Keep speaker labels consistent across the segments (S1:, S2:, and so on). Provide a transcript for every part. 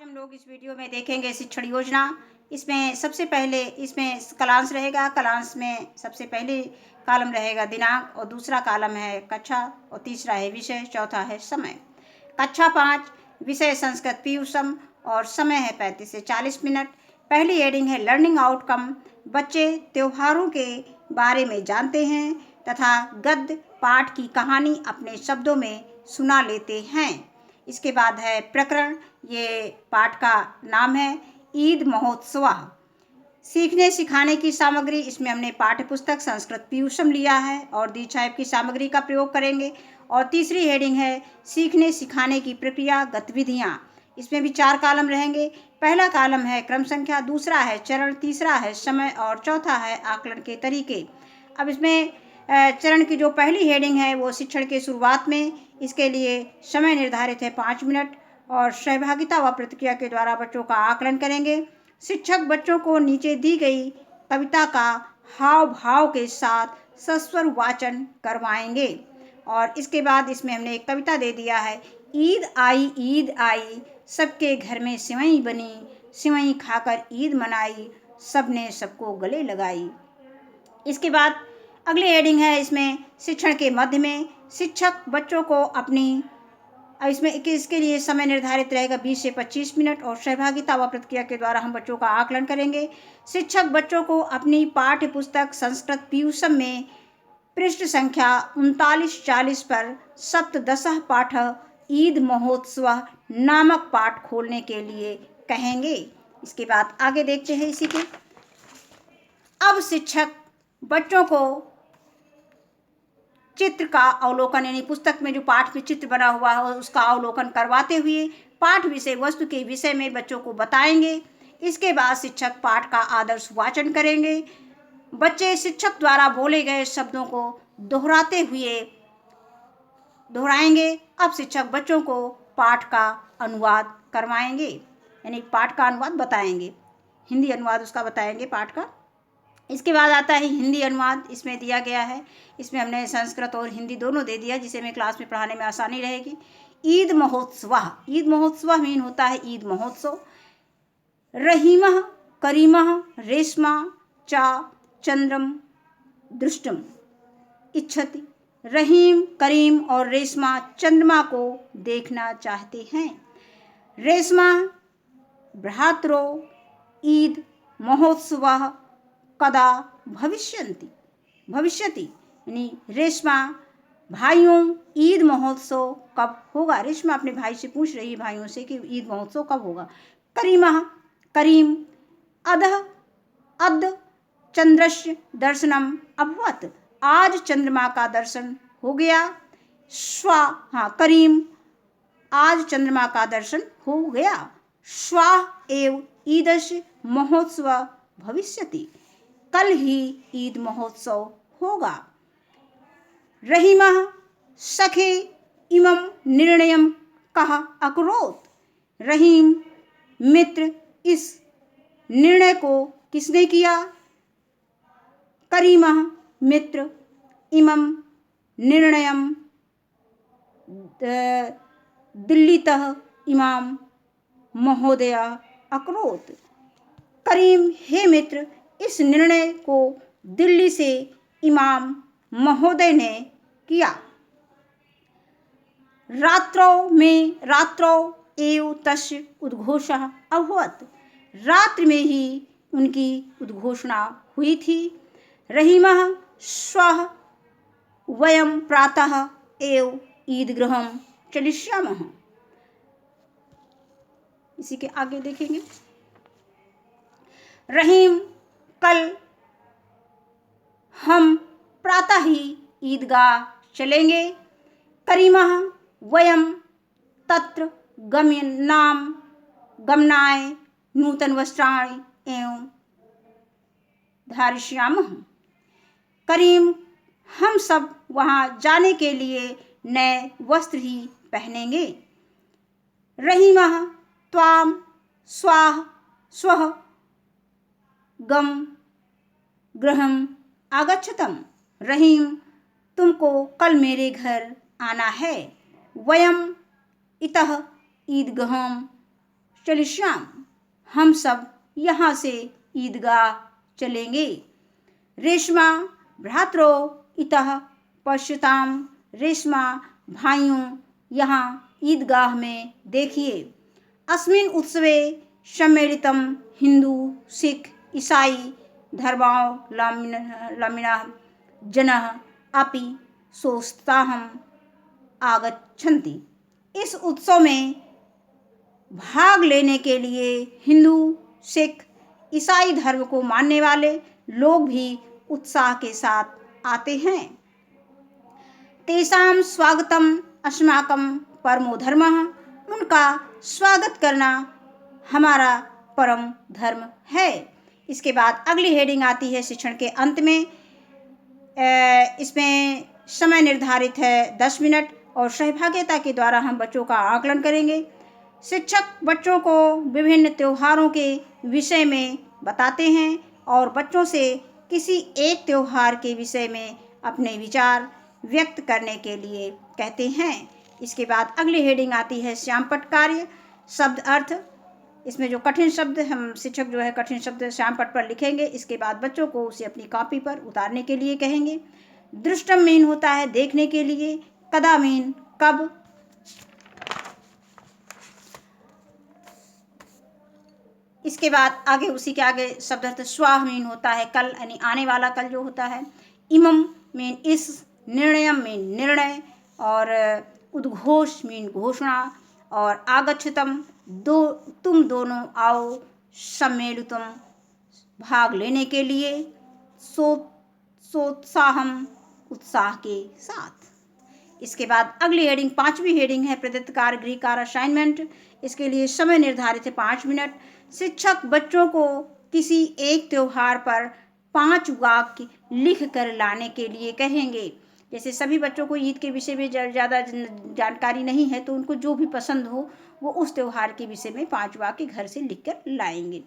S1: हम लोग इस वीडियो में देखेंगे शिक्षण योजना। इसमें सबसे पहले इसमें कलांश रहेगा। कलांश में सबसे पहले कॉलम रहेगा दिनांक और दूसरा कॉलम है कक्षा और तीसरा है विषय, चौथा है समय। कक्षा 5 विषय संस्कृत पीयूषम और समय है 35 से 40 मिनट। पहली हेडिंग है लर्निंग आउटकम। बच्चे त्योहारों के बारे में जानते हैं तथा गद्य पाठ की कहानी अपने शब्दों में सुना लेते हैं। इसके बाद है प्रकरण, ये पाठ का नाम है ईद महोत्सव। सीखने सिखाने की सामग्री, इसमें हमने पाठ्य पुस्तक संस्कृत पीयूषम लिया है और दीक्षाएप की सामग्री का प्रयोग करेंगे। और तीसरी हेडिंग है सीखने सिखाने की प्रक्रिया गतिविधियाँ। इसमें भी 4 कॉलम रहेंगे। पहला कॉलम है क्रम संख्या, दूसरा है चरण, तीसरा है समय और चौथा है आकलन के तरीके। अब इसमें चरण की जो पहली हेडिंग है वो शिक्षण के शुरुआत में, इसके लिए समय निर्धारित है 5 मिनट और सहभागिता व प्रतिक्रिया के द्वारा बच्चों का आकलन करेंगे। शिक्षक बच्चों को नीचे दी गई कविता का हाव भाव के साथ सस्वर वाचन करवाएंगे। और इसके बाद इसमें हमने एक कविता दे दिया है, ईद आई सबके घर में सिवई बनी, सिवई खाकर ईद मनाई, सबने सबको गले लगाई। इसके बाद अगली हेडिंग है इसमें शिक्षण के मध्य में। शिक्षक बच्चों को अपनी, इसमें इसके लिए समय निर्धारित रहेगा 20 से 25 मिनट और सहभागिता व प्रतिक्रिया के द्वारा हम बच्चों का आकलन करेंगे। शिक्षक बच्चों को अपनी पाठ्य पुस्तक संस्कृत पीयूषम में पृष्ठ संख्या 39-40 पर सप्तदशः पाठ ईद महोत्सव नामक पाठ खोलने के लिए कहेंगे। इसके बाद आगे देखते हैं इसी के। अब शिक्षक बच्चों को चित्र का अवलोकन, यानी पुस्तक में जो पाठ में चित्र बना हुआ है उसका अवलोकन करवाते हुए पाठ विषय वस्तु के विषय में बच्चों को बताएंगे। इसके बाद शिक्षक पाठ का आदर्श वाचन करेंगे। बच्चे शिक्षक द्वारा बोले गए शब्दों को दोहराते हुए दोहराएंगे। अब शिक्षक बच्चों को पाठ का अनुवाद करवाएंगे, यानी पाठ का अनुवाद बताएंगे, हिंदी अनुवाद उसका बताएंगे पाठ का। इसके बाद आता है हिंदी अनुवाद। इसमें दिया गया है, इसमें हमने संस्कृत और हिंदी दोनों दे दिया जिसे हमें क्लास में पढ़ाने में आसानी रहेगी। ईद महोत्सव, ईद महोत्सव मीन होता है ईद महोत्सव। रहीमः करीमः रेशमा चा चंद्रम दृष्टम इच्छति। रहीम, करीम और रेशमा चंद्रमा को देखना चाहते हैं। रेशमा भ्रातरो ईद महोत्सव कदा भविष्यति, यानी रेशमा भाइयों ईद महोत्सव कब होगा। रेशमा अपने भाई से पूछ रही है, भाइयों से, कि ईद महोत्सव कब होगा। करीमः करीम अद्य चंद्रस्य दर्शनम अभवत, आज चंद्रमा का दर्शन हो गया। करीम आज चंद्रमा का दर्शन हो गया। श्वः एव ईदस्य महोत्सव भविष्यति, कल ही ईद महोत्सव होगा। रहीमः सखे इमं निर्णयम कः अकरोत्, रहीम मित्र इस निर्णय को किसने किया। करीमः मित्र इमं निर्णयम दिल्लीतः इमाम महोदय अकरोत्, करीम हे मित्र इस निर्णय को दिल्ली से इमाम महोदय ने किया। रात्रौ एव तस्य उद्घोषः अभवत्, रात्रि में ही उनकी उद्घोषणा हुई थी। रहीमः श्वः वयं प्रातः एव ईदगृहं चलिष्यामः। इसी के आगे देखेंगे। रहीम कल हम प्रातः ही ईदगाह चलेंगे। करीमः वयं तत्र गमनाय नूतन वस्त्राणि एवं धारयिष्यामः, करीम हम सब वहाँ जाने के लिए नए वस्त्र ही पहनेंगे। रहीमः त्वां श्वः गृहम् आगच्छतम, रहीम तुमको कल मेरे घर आना है। वयम इतः ईदगहं चले श्याम, हम सब यहाँ से ईदगाह चलेंगे। रेशमा भ्रातरो इतः पश्यताम, रेशमा भाइयों यहाँ ईदगाह में देखिए। अस्मिन् उत्सवे सम्मिलितं हिंदू सिख ईसाई धर्मावलम्बिनः जनः अपि सोत्साहम् आगच्छन्ति। इस उत्सव में भाग लेने के लिए हिंदू सिख ईसाई धर्म को मानने वाले लोग भी उत्साह के साथ आते हैं। तेषां स्वागतम् अस्माकं परमो धर्मः, उनका स्वागत करना हमारा परम धर्म है। इसके बाद अगली हेडिंग आती है शिक्षण के अंत में। इसमें समय निर्धारित है 10 मिनट और सहभागिता के द्वारा हम बच्चों का आकलन करेंगे। शिक्षक बच्चों को विभिन्न त्योहारों के विषय में बताते हैं और बच्चों से किसी एक त्योहार के विषय में अपने विचार व्यक्त करने के लिए कहते हैं। इसके बाद अगली हेडिंग आती है श्यामपट्ट कार्य, शब्द अर्थ। इसमें जो कठिन शब्द हम शिक्षक जो है कठिन शब्द श्यामपट्ट पर लिखेंगे। इसके बाद बच्चों को उसे अपनी कॉपी पर उतारने के लिए कहेंगे। दृष्टम मीन होता है देखने के लिए, कदा मीन कब। इसके बाद आगे उसी के आगे शब्द अर्थ स्वाह मीन होता है कल, यानी आने वाला कल जो होता है। इमम मीन इस, निर्णयम मीन निर्णय, और उद्घोष मीन घोषणा, और आगच्छतम तुम दोनों आओ, सम्मेलितम भाग लेने के लिए, सोत्साहम उत्साह के साथ। इसके बाद अगली हेडिंग 5वीं हेडिंग है प्रदत्त कार्य गृह कार्य असाइनमेंट। इसके लिए समय निर्धारित है 5 मिनट। शिक्षक बच्चों को किसी एक त्योहार पर 5 वाक्य लिख कर लाने के लिए कहेंगे। जैसे सभी बच्चों को ईद के विषय में ज़्यादा जानकारी नहीं है, तो उनको जो भी पसंद हो वो उस त्योहार के विषय में 5 वाक्य घर से लिखकर लाएंगे।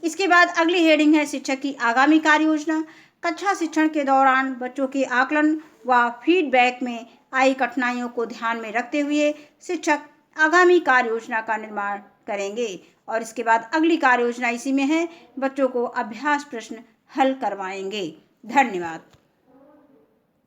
S1: इसके बाद अगली हेडिंग है शिक्षक की आगामी कार्य योजना। कक्षा शिक्षण के दौरान बच्चों के आकलन व फीडबैक में आई कठिनाइयों को ध्यान में रखते हुए शिक्षक आगामी कार्य योजना का निर्माण करेंगे। और इसके बाद अगली कार्य योजना इसी में है, बच्चों को अभ्यास प्रश्न हल करवाएंगे। धन्यवाद।